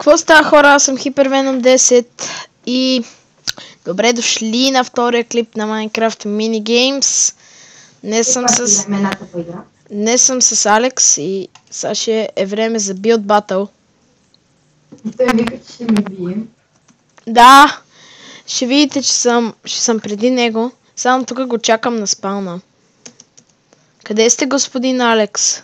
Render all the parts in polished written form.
Какво става, хора? Аз съм HyperVenom 10 и добре дошли на втория клип на Minecraft Mini Games. Днес съм с Алекс и сега ще е време за Build Battle. И той вика, че ще ме бие. Да, ще видите, че съм преди него. Само тук го чакам на спауна. Къде сте, господин Алекс?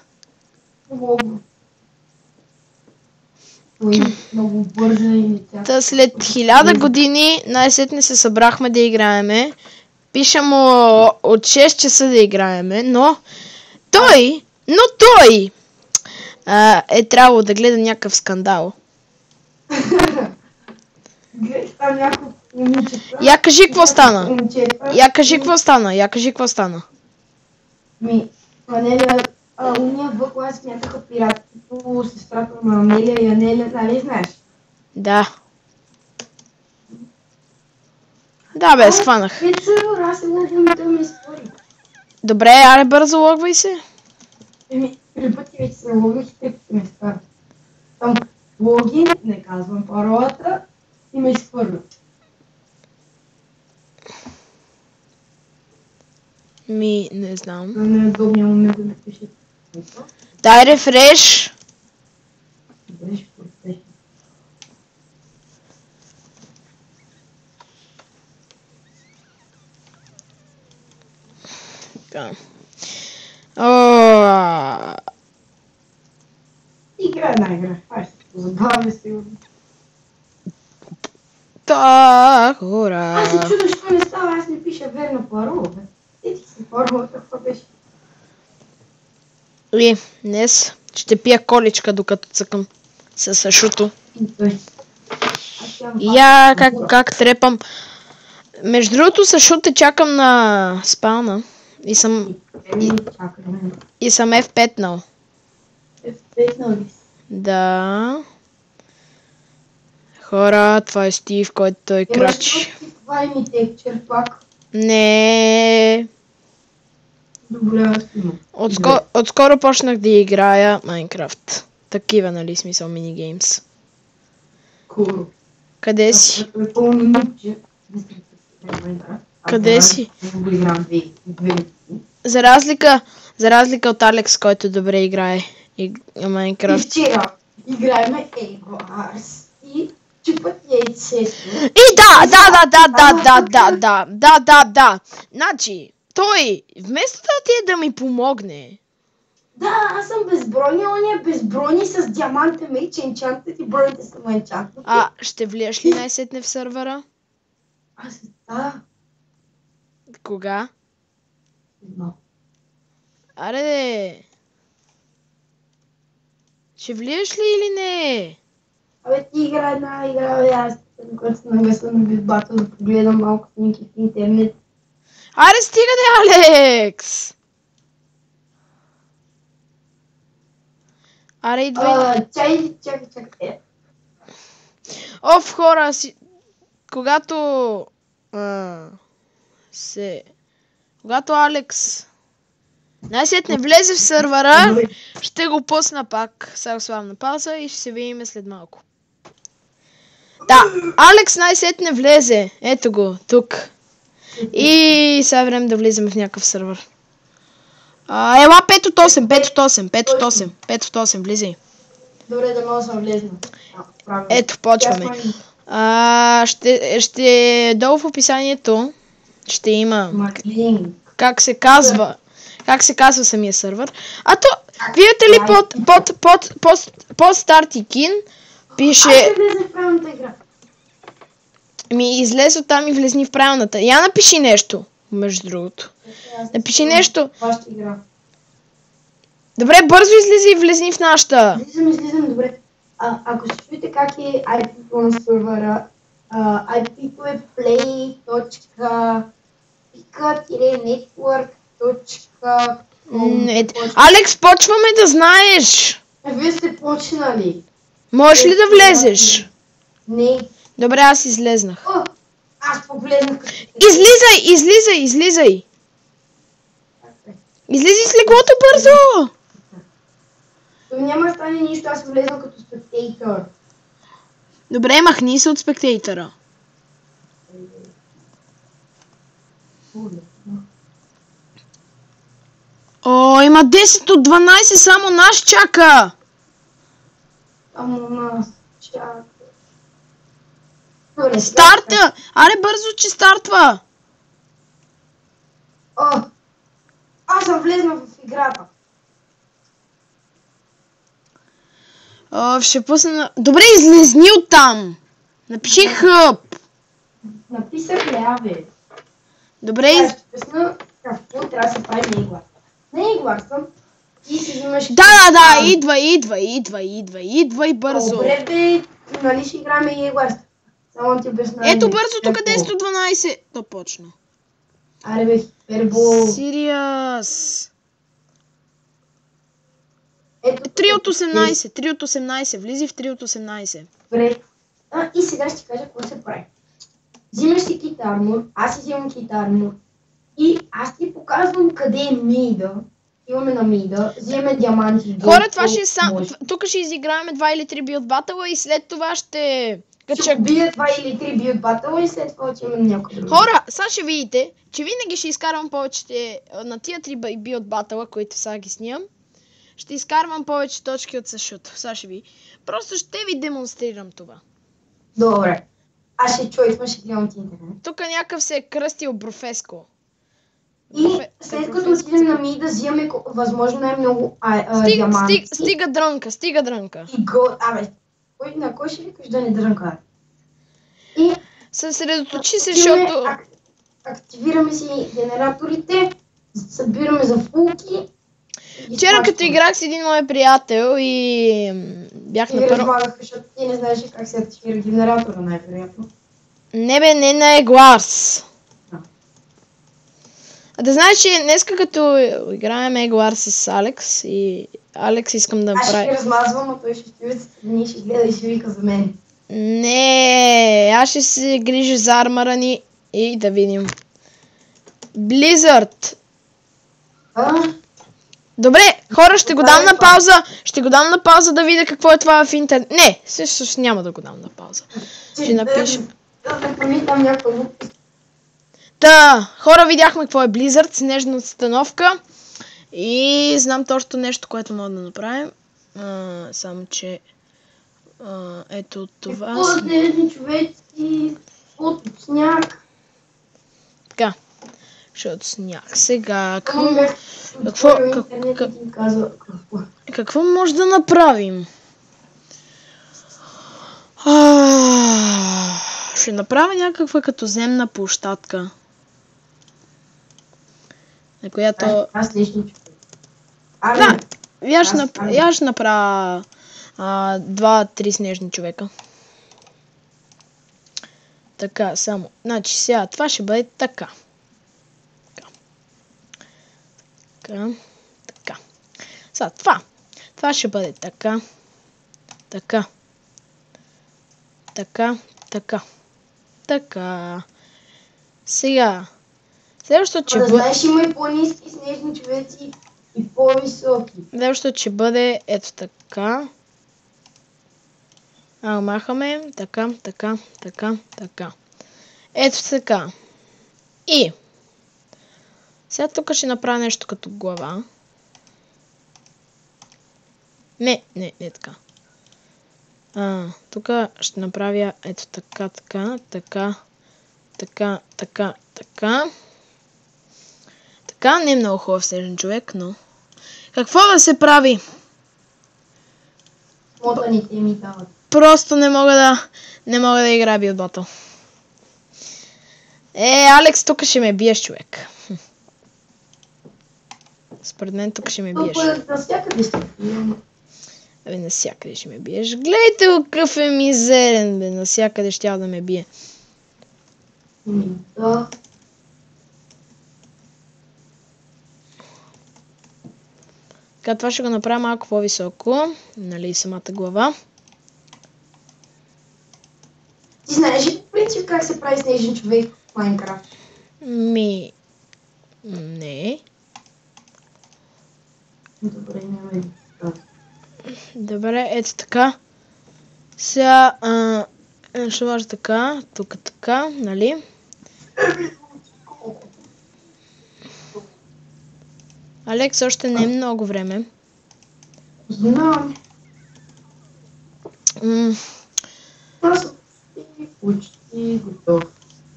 Много бърза и Та след 1000 години най-сетне се събрахме да играеме. Пиша му от 6 часа да играеме, но той е трябвало да гледа някакъв скандал. Там няколко момичета. Я кажи какво стана. Я кажи какво стана. Анелия, уния в клас смятаха пиратите по сестрата на Анелия и Анелия, нали знаеш? Да. Да бе, схванах. Аз се логвам и той ми изпори. Добре, аре бързо логвай се. Три пъти вече се логвах и три пъти ме изпара. Там логин, не казвам паролата и ме изпърна. Не знам. Не е удобно, момент да напише. Дай рефреш. Добре, ще прочетеш. Така. Игра една игра. Ай, ще се позабавя сигурно. Хора. Аз се чудя, що не става, аз не пиша верна парола, бе. Ети си паролата, какво беше? И днес ще пия количка, докато цъкам с Сашуто. И я как трепам. Между другото, Сашуто чакам на спауна. И съм F5-нал. F5-нал ли си? Да. Хора, това е Стив, който той крачи. Това е ми текчер пак. Не. Добре, аз имам. Отскоро почнах да играя Minecraft. Такива, нали, смисъл мини-геймс. Cool. Къде си? Е пълно нупче. Къде си? Го играм две. За разлика от Алекс, който добре играе Minecraft. И вчера играеме Ego-Ars и чупат яйцето. И да. Значи, той, вместо да ти е да ми помогне. Да, аз съм безбройни, он е безбройни с диамантен меч, енчантът и броните са му енчантът. Ще влияш ли най-сетне в сървъра? Да. Кога? Но. Аре, ще влияш ли или не? Абе, ти игра една игра, бе, аз когато се нагъсвам на битбата да погледам малко снимки в интернет. Аре, стига де, Алекс! Аре, идвай. Чакай. Оф, хора, когато Алекс най-сетне влезе в сървъра, ще го пусна пак. Сега го слагам на пауза и ще се видим след малко. Да, Алекс най-сетне влезе. Ето го, тук. И сега е време да влизаме в някакъв сървър. Ела 5 от 8, влизай. Добре, да мога да съм влезна. Ето, почваме. Ще долу в описанието ще има как се казва самия сървър. Видите ли под Стартикин пише... Аз ще влезе в правилната игра. Излез оттам и влезни в правилната. Я напиши нещо, между другото. Напиши нещо. Вашата игра. Добре, бързо излези и влезни в нашата. Излизам, добре. Ако се чуете как е IP-то на сървъра, IP-то е play.pika-network. Алекс, почваме да знаеш. Вие сте почнали. Можеш ли да влезеш? Не. Добре, аз излезнах. Аз погледнах. Излизай! Излизи с леглото бързо! Няма да стане нищо, аз влезнах като спектейтър. Добре, махни се от спектейтъра. О, има 10 от 12, само нас чака. Само нас чака. Добре, Старта! Аре бързо, че стартва. О, аз съм влезнал в играта. О, ще пусна... Добре, излезни оттам. Напиши хъп. Написах ляве. Добре, Аз ще пусна какво трябва да се прави на игла. На игла съм и си взимаш... Да, идва и бързо. Добре бе, нали ще играме и игла. Само ти обясна. Ето бързо, тук 10 от 12. То почна. Аре бе, хипербол. Сириас. Ето 3 от 18, 3 от 18. Влизи в 3 от 18. Добре. И сега ще ти кажа какво се прави. Взимаш си китармур, аз си взимам китармур и аз ти показвам къде е мида. Имаме на мида, взимаме диаманти. Хора, това ще е сам... Тук ще изиграем 2 или 3 билд батъла и след това ще... Ще убия 2 или 3 билд батъла и след това отиваме на някой друг. Хора, сега ще видите, че винаги ще изкарвам повече на тия 3 билд батъла, които сега ги снимам. Ще изкарвам повече точки от Сашуто. Сега ще ви... Просто ще ви демонстрирам това. Добре. Аз ще чуя, това ще гледам ти интернет. Тук някакъв се е кръстил Брофеско. И след като отидем на мида, взимаме възможно най-много диаманти. Стига дрънка. И го... Абе, на кой ще викаш да не дрънка? И... Съсредоточи се, защото... Активираме си генераторите, събираме за фулки. Вчера като играх с един мой приятел и бях на първо... разлагаха, защото ти не знаеш как се активира генератора, най-вероятно. Не бе, не на Егларс. А да знаеш, че днеска като играем Егларс с Алекс и Алекс искам да Аз прави... ще ги размазвам, а той ще стои от страни и ще гледа и ще вика за мен. Не, аз ще се грижа за армара ни и да видим. Blizzard. Добре, хора, ще го дам на пауза. Ще го дам на пауза да видя какво е това в интернет. Не, също няма да го дам на пауза. Ще напишем. Та, хора, видяхме какво е Blizzard, снежна установка. И знам точно нещо, което мога да направим. Само, че ето това. Снежни човеци, от сняг. Така. Защото сняг. Сега, какво може да направим? Ще направя някаква като земна площадка. На която... Аз лично Да, я ще направя 2-3 снежни човека. Така, само. Значи сега, това ще бъде така. Така. Сега, това ще бъде така. Така. Сега. Следващото ще бъде... знаеш, има и по-ниски снежни човеци и по-високи. Следващото ще бъде ето така. Махаме. Така. Ето така. И... Сега тук ще направя нещо като глава. Не така. Тук ще направя ето така. Така, не е много хубав снежен човек, но... Какво да се прави? Мотаните ми дават. Просто не мога да играя билд батъл. Алекс, тук ще ме биеш, човек. Според мен тук ще ме биеш. Навсякъде ще насякъде ще ме биеш. Гледайте какъв е мизерен, бе. Насякъде ще да ме бие. Да. Така, това ще го направя малко по-високо. Нали, самата глава. Ти знаеш ли по принцип как се прави снежен човек в Майнкрафт? Не. Добре, няма. Добре, ето така. Сега Ще може така, тук така, нали? Алекс, още не е много време. Знам. М, Аз съм почти готов.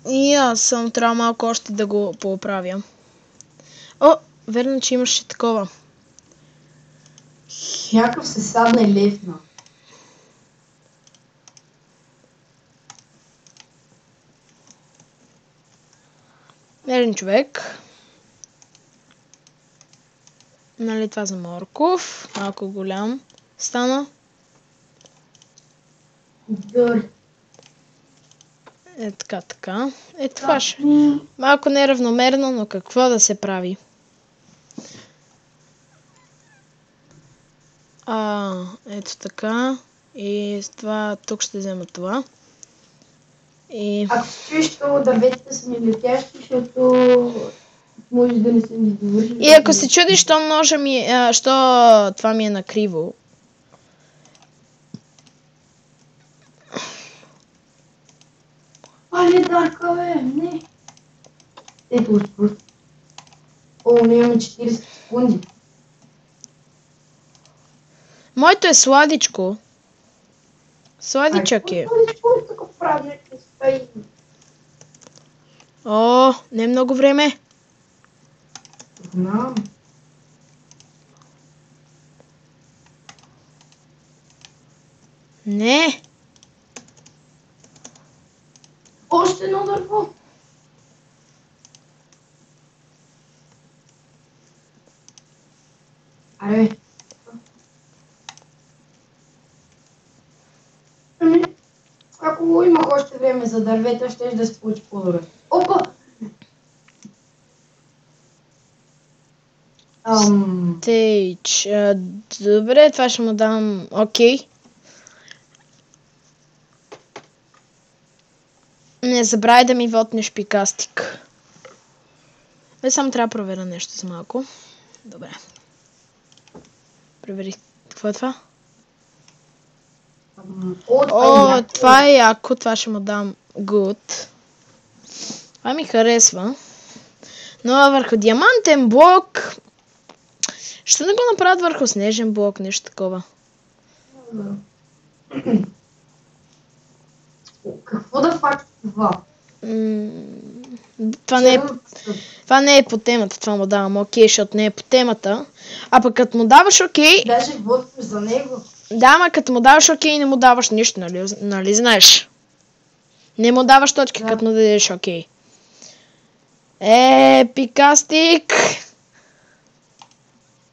И аз съм трябва малко още да го поправя. О, верно, че имаше такова. Някакъв се садне левна. Мерен човек. Нали това за морков? Малко голям стана. Дър. Е така, така. Е това ще. Малко неравномерно, но какво да се прави? Ето така. И с това тук ще взема това. И... Ако се чуеш, то дърветата са ми летящи, защото може да не съм ги довършил. И ако се чудиш, що ножа ми, що това ми е накриво. Але, Дарка, бе, не. Ето го спрут. О, не имаме 40 секунди. Моето е сладичко. Сладичък е. Тук правилник не стои. О, не е много време. Знам. Не. Още едно дърво. Аре. Ами, ако имах още време за дървета, ще да се получи по-добре. Опа! Тейч. Добре, това ще му дам. Окей. Не забравяй да ми вотнеш пикастик. Само трябва да проверя нещо за малко. Добре. Превери. Какво е това? О, това е яко. Това ще му дам good. Това ми харесва. Но върху диамантен блок... Ще не го направят върху снежен блок, нещо такова. Какво да факт това? Това не е по темата, това му давам окей, защото не е по темата. А пък като му даваш окей... Даже вотваш за него. Да, ама като му даваш окей, не му даваш нищо, нали знаеш? Не му даваш точки, като му дадеш окей. Пикастик!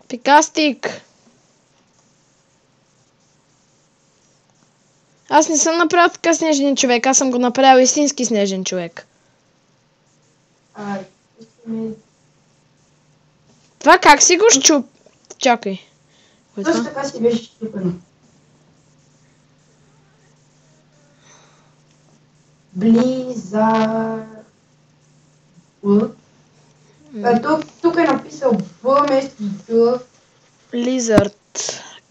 Пикастик! Аз не съм направил така снежен човек, аз съм го направил истински снежен човек. Това как си го щуп? Чакай. Точно така си беше щупено. Близър. Тук е написал Б вместо Д. Lizard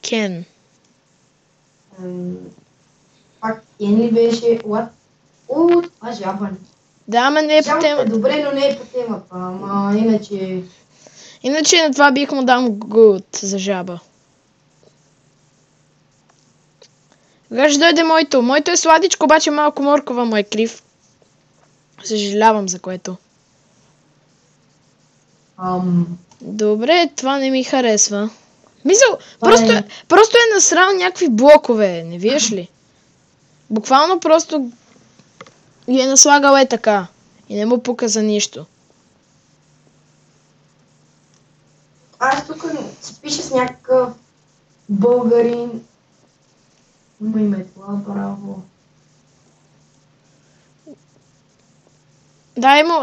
Ken. Пак Кен ли беше? What? О, това жаба ли? Да, ама не е по Жабата е темата. добре, но не е по темата. Ама иначе... Иначе на това бих му дам good за жаба. Кога ще дойде моето? Моето е сладичко, обаче малко моркова му е крив. Съжалявам за което. Добре, това не ми харесва. Мисъл, просто е насрал някакви блокове, не виеш ли? Буквално просто ги е наслагал е така. И не му пука за нищо. Аз тук се пише с някакъв българин. Има име това, браво.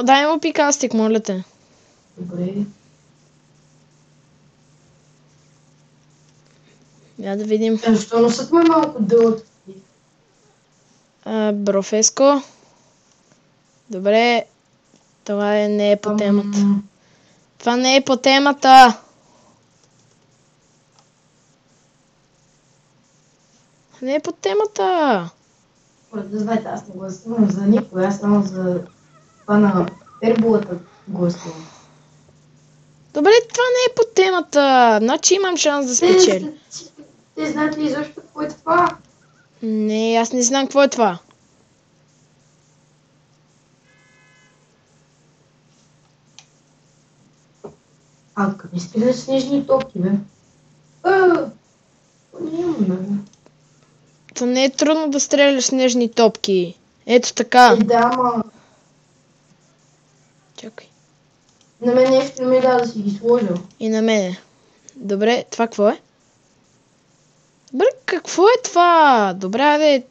Дай му пикастик, моля те. Добре. Я да видим. Защо носът ме е малко дълъг? Брофеско. Добре. Това не е по темата. Това не е по темата. Не е по темата. Знаете, аз не гласувам за никой, аз само за това на пербулата гласувам. Добре, това не е по темата. Значи имам шанс да спечеля. Те знаят ли изобщо какво е това? Не, аз не знам какво е това. А, къде стреляш снежни топки, бе? Няма, нали? То не е трудно да стреляш снежни топки. Ето така. Да, ма. Чакай. На мен нещо не ми да си ги сложа. И на мене. Добре, това какво е? Добре, какво е това? Добре, айде.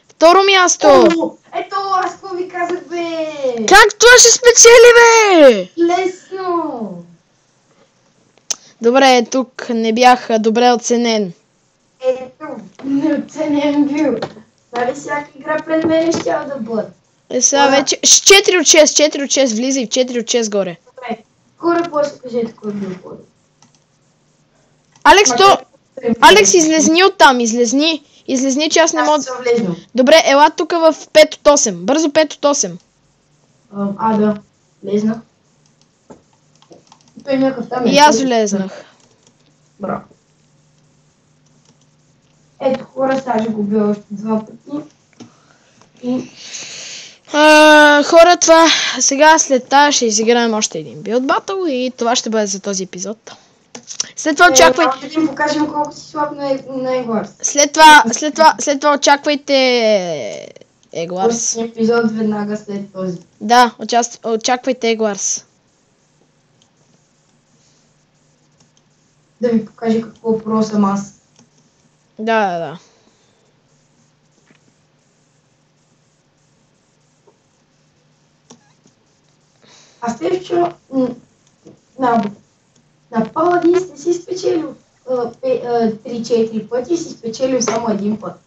Второ място. Ето, аз какво ви казах, бе? Как това ще спечели, бе? Лесно! Добре, тук не бях добре оценен. Ето, неоценен бил. Нали всяка игра пред мен ще да бъде. Сега вече... 4 от 6, 4 от 6, влизай в 4 от 6 горе. Добре, хора, после кажете кой бил по-добре. Алекс, излезни оттам, излезни. Излезни, че аз не мога... Аз съм влезнал. Добре, ела тук в 5 от 8. Бързо 5 от 8. Да. Влезна. Той някакъв там е. И аз влезнах. Браво. Ето, хора, сега ще го бил още 2 пъти. И... Хора, това сега след тази ще изиграем още един билд батъл и това ще бъде за този епизод. След това очаквайте... Ще ви покажем колко си слаб на Егларс. След това очаквайте... Егларс. Този епизод веднага след този. Да, очаквайте Егларс. Да ви покажа какво про съм аз. Да. Аз те вчера на Паладинс не си спечелил 3-4 пъти, си спечелил само един път.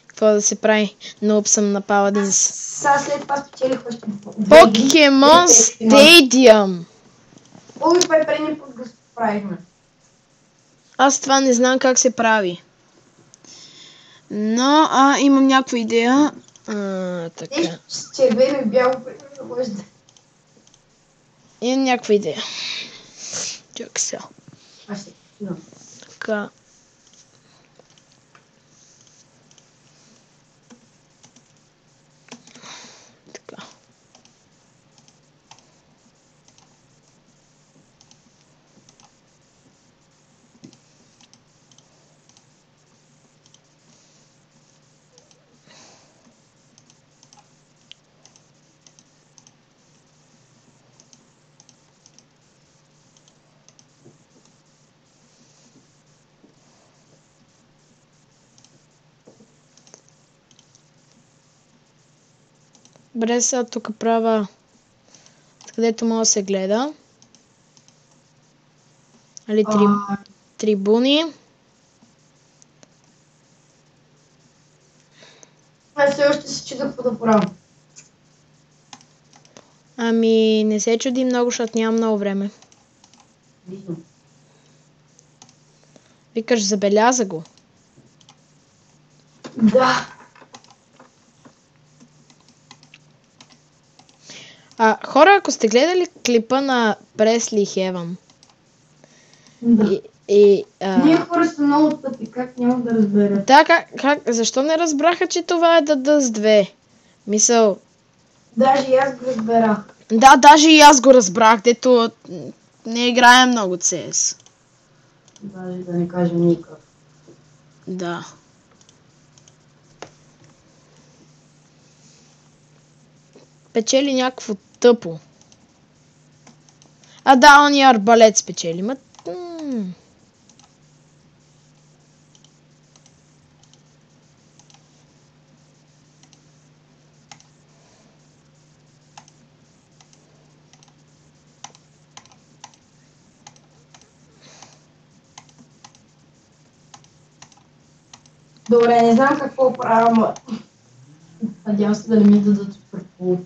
Какво да се прави? Науп съм на Паладинс. Сега след това спечелих още Покемон Стадиум. Ой, това предния път го правихме. Аз това не знам как се прави. Но имам някаква идея. Така. С червено и бяло превъжда. Имам някаква идея. Чакай сега. Аз ще качувам. Така. Така. Добре, сега тук правя където може да се гледа. Али трибуни. Аз все още се чудя какво да правя. Ами, не се чуди много, защото нямам много време. Виждам. Викаш, забеляза го. Да. Хора, ако сте гледали клипа на Пресли Хевън. Да. Ние хора са много тъпи, как няма да разберат? Да, защо не разбраха, че това е The Dust 2? Мисъл... Даже и аз го разберах. Да, даже и аз го разбрах, дето не играя много CS. Даже да не кажем никак. Да. Печели някакво тъпо. Да, он и арбалет спечели. Добре, не знам какво правя, но... Надявам се да не ми дадат суперпул.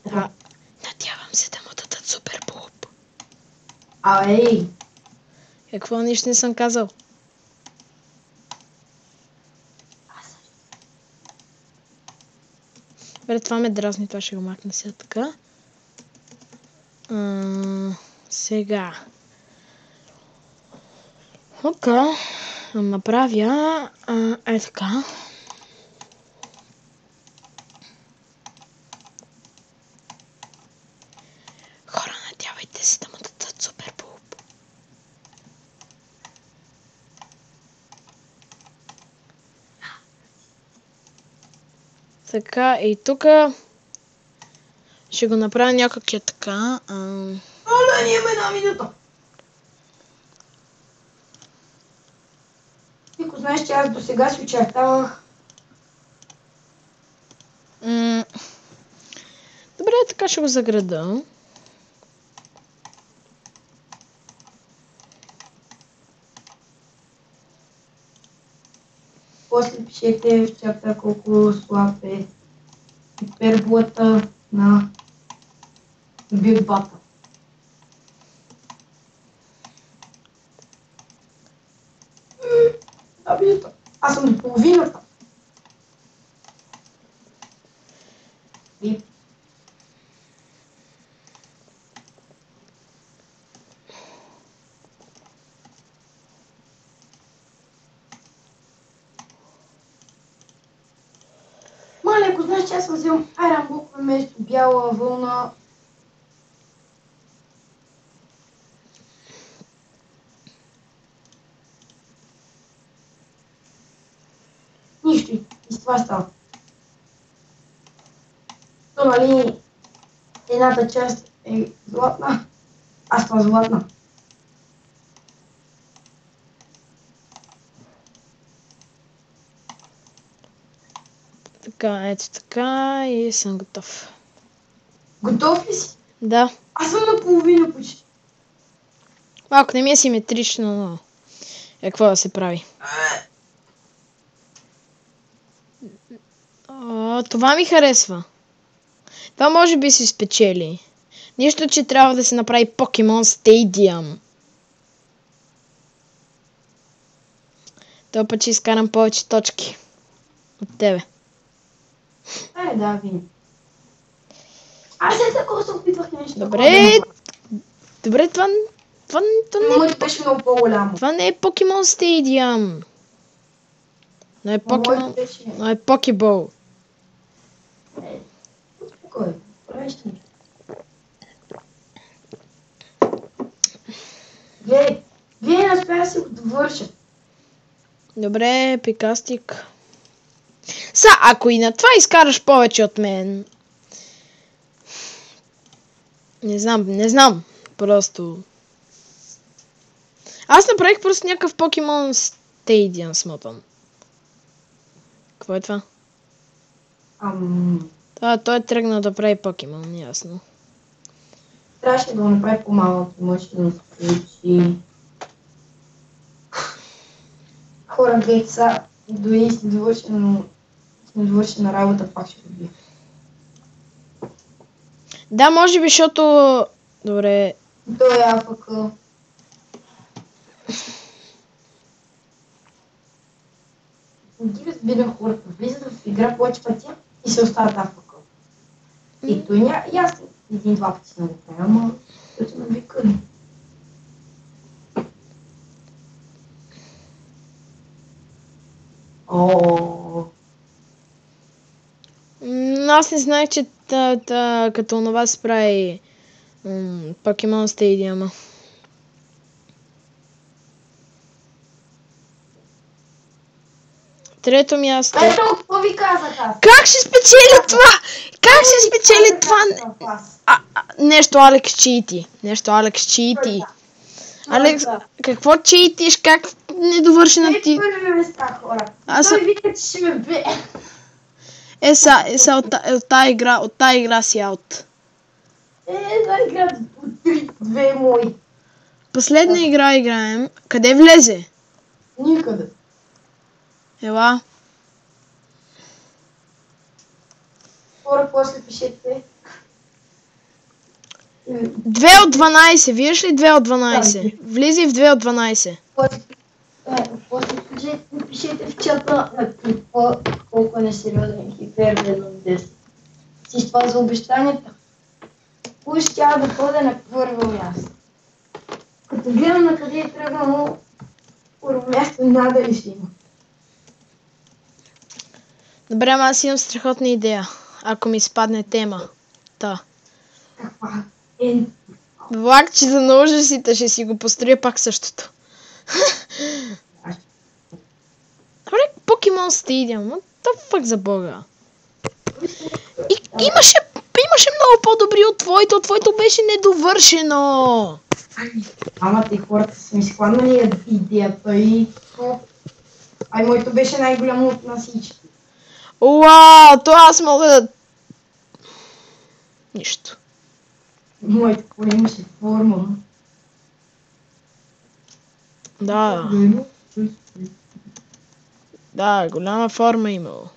Надявам се да му дадат супер булб. Ей! Какво нищо не съм казал? Добре, това ме дразни, това ще го махна сега така. Сега. Ока. Направя така. Хора, надявайте се да му дадат супер булб. Така, и тук ще го направя някак е така. Оля, ние имаме една минута. Тико, знаеш, че аз до сега си очертавах. Добре, така ще го заграда. После пишете в чата колко слаб е хиперболата на билбата. Аз съм до половината. И мале, ако знаеш, че аз съм взел айран блок вместо бяла вълна. Нищо и с това става. То, нали, едната част е златна, аз това златна. Така, ето така и съм готов. Готов ли си? Да. Аз съм наполовина почти. Малко не ми е симетрично, но какво да се прави? Това ми харесва. Това може би си спечели. Нищо, че трябва да се направи Pokemon Stadium. Това път ще изкарам повече точки от тебе. Да, винаги. Аз след такова се опитвах нещо. Добре, това Моето беше много по-голямо. Това не е Pokemon Stadium. Но е Pokemon. Но е Pokeball. Кой? Правиш ли? Гледай, не успя да си го довърша. Добре, пикастик. Ако и на това изкараш повече от мен. Не знам. Просто. Аз направих просто някакъв Pokemon Stadium, смотан. Какво е това? Той е тръгнал да прави Покемон, ясно. Трябваше да го направи по-малък, може да го включи. Хора, гледайте са, дори с недовършена работа, пак ще го бия. Да, може би, защото... Добре. Той е АФК. Не ги разбирам хората, влизат в игра повече пъти и се остават АФК. И той и аз един-два пъти съм го правил, ама той се навика. Аз не знаех, че като онова се прави Pokemon Stadium. Трето място. Ето, какво ви казах аз? Как ще спечели това? Как ще спечели това? Нещо Алекс чити. Алекс, какво читиш? Как недовършена ти? Първи места, хора. Той вика, че ще ме бе. От тая игра си аут. Една игра от 3-2 мои. Последна игра играем. Къде влезе? Никъде. Ела. Хора, после пишете. 2 от 12, виждаш ли 2 от 12? Влизай в 2 от 12. После пишете в чата на клипа колко е несериозен хипервен от 10. Си спазва обещанията. Кой ще да бъде на първо място? Като гледам на къде е тръгнало, първо място надали ще има. Добре, ама аз имам страхотна идея. Ако ми спадне тема. Каква? Влакче за на ужасите, ще си го построя пак същото. Добре, Pokemon Stadium, what the fuck за бога? Имаше много по-добри от твоето беше недовършено. Ама те хората са ми схванали идеята и... Ай, моето беше най-голямо от нас всички. Уау, то аз мога да... Нищо. Моето поне имаше форма. Да. Да, голяма форма имало.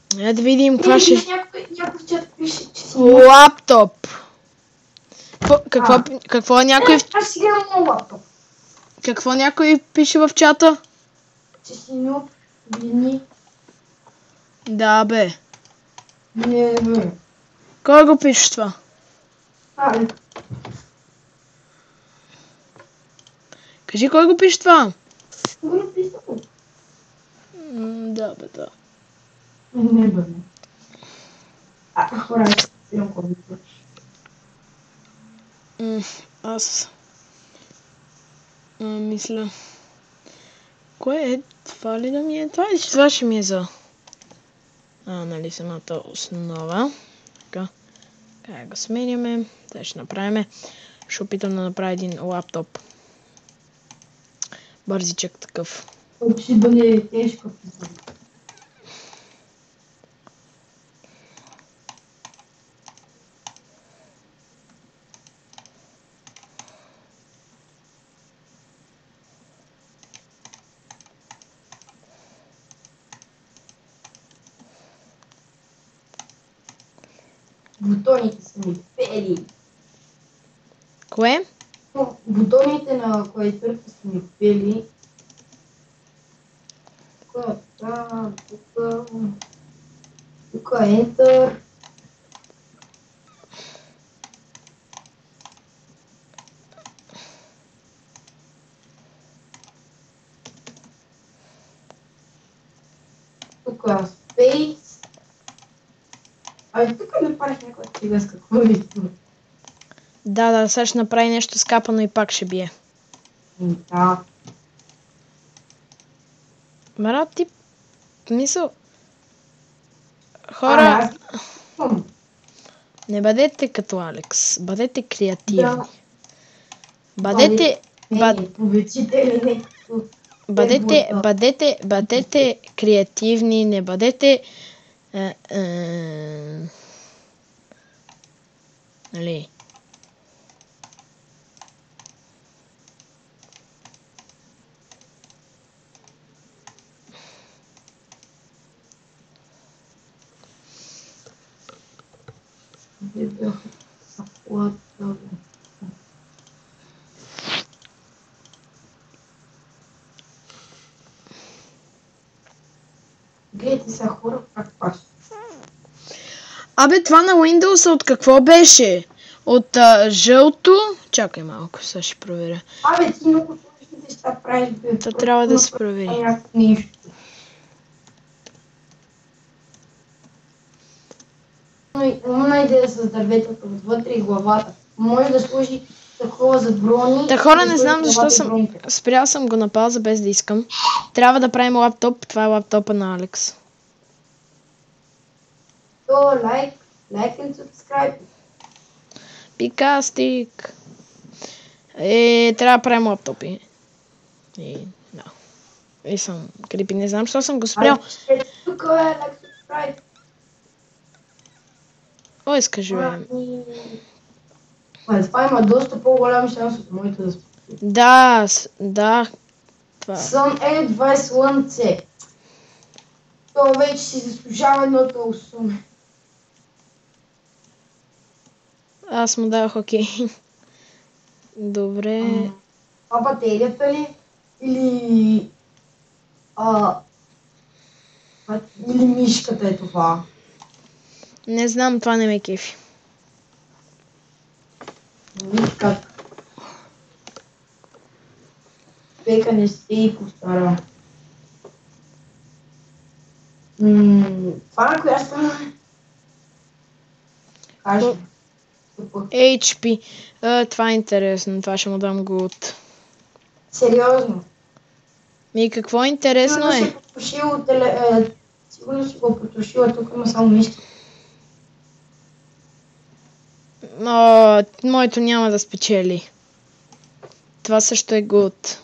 Да видим каква ще... Някой в чат пише, че си... Лаптоп. Какво някой... Аз сега имам лаптоп. Какво някой пише в чата? Че си нюб, блини. Да, бе. Не, бе. Кой го пише това? Кажи кой го пише това? Го написал. Да, бе, да. Не, бе. Хора, имам компютър. Аз... мисля... Кое е? Това ли да ми е? Това ще ми е за... нали, самата основа. Така. Как го сменяме. Сега ще направим. Ще опитам да направя един лаптоп. Бързичък такъв. Тук ще бъде тежко. Бутоните са ми пели. Кое? Бутоните на клавиатурата са ми пели. Тук е Enter. Тук е Space. Тук направих някаква циганска клавиатура. Да, сега ще направи нещо скапано и пак ще бие. Да. Марат, ти... Мисъл... Хора... Не бъдете като Алекс. Бъдете креативни. Да. Бъдете... Бъдете креативни, не бъдете... Нали... Гледайте сега хора, как паш. Абе, това на Windows от какво беше? От жълто? Чакай малко, сега ще проверя. Абе, ти много сложни неща правиш, бе. То трябва да се провери. Нещо. Има идея с дърветата отвътре и главата. Може да служи такова за дрони. Та хора, не знам защо съм... Спрял съм го на пауза без да искам. Трябва да правим лаптоп. Това е лаптопа на Алекс. Like and subscribe. Пикастик. Трябва да правим лаптопи. Да. И съм крипи. Не знам, защо съм го спрял. Тук е like subscribe. Ой, скажи, бе. Това има доста по-голям шанс от моето да спомня. Да. Това. Съм Е20 Слънце. То вече си заслужава едното усуме. Аз му дадох окей. Добре. Това батерията ли? Или... или мишката е това? Не знам, това не ме кефи. Никак. Пека не се и постара. Това на коя страна е? Кажи. HP. Това е интересно. Това ще му дам good. Сериозно. Ми какво интересно е? Сигурно си го потушила, тук има само мишка. Моето няма да спечели. Това също е good.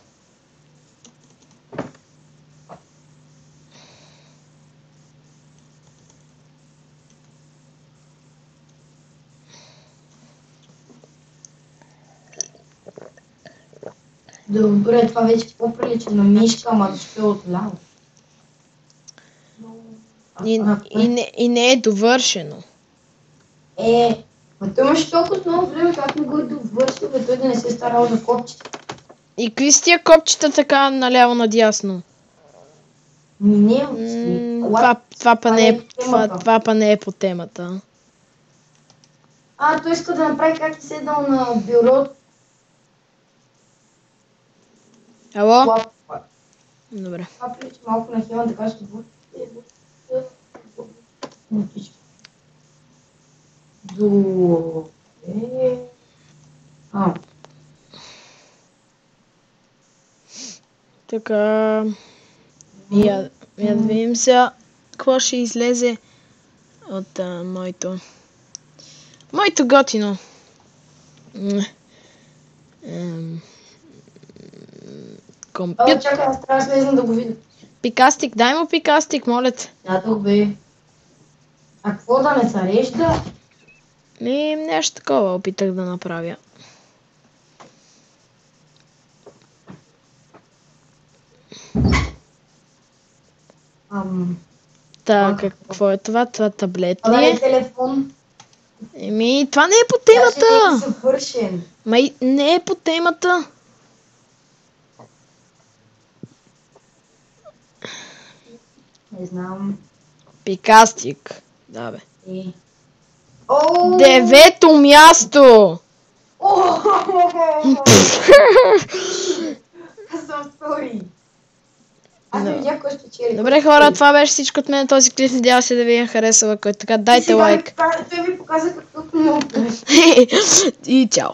Добре, това вече по-прилича на мишка, ама защо е отляво? И не е довършено. Той имаше толкова много време, как не го е довършил, той да не се е старал за копчета. И какви с тия копчета така наляво надясно? Не, това па не е по темата. Той иска да направи как е седнал на бюро. Ало? Добре. Това прилича малко на Хелън, така ще бъде. Така. Я да видим сега какво ще излезе от моето. Моето готино. Чакай, аз трябва да слезна да го видя. Пикастик, дай му пикастик, моля те. Да, бе. А какво да ме зарежда? Нещо такова опитах да направя. Какво е това? Това таблет ли е? Телефон. Това не е по темата. Завършен. Не е по темата. Не знам. Пикастик. Да, бе. 9-то място! Аз съм sorry. Аз не видях кой спечели. Добре, хора, това беше всичко от мен този клип. Надявам се да ви е харесал. Ако е така, дайте лайк. Той ви показа какъв много. И чао!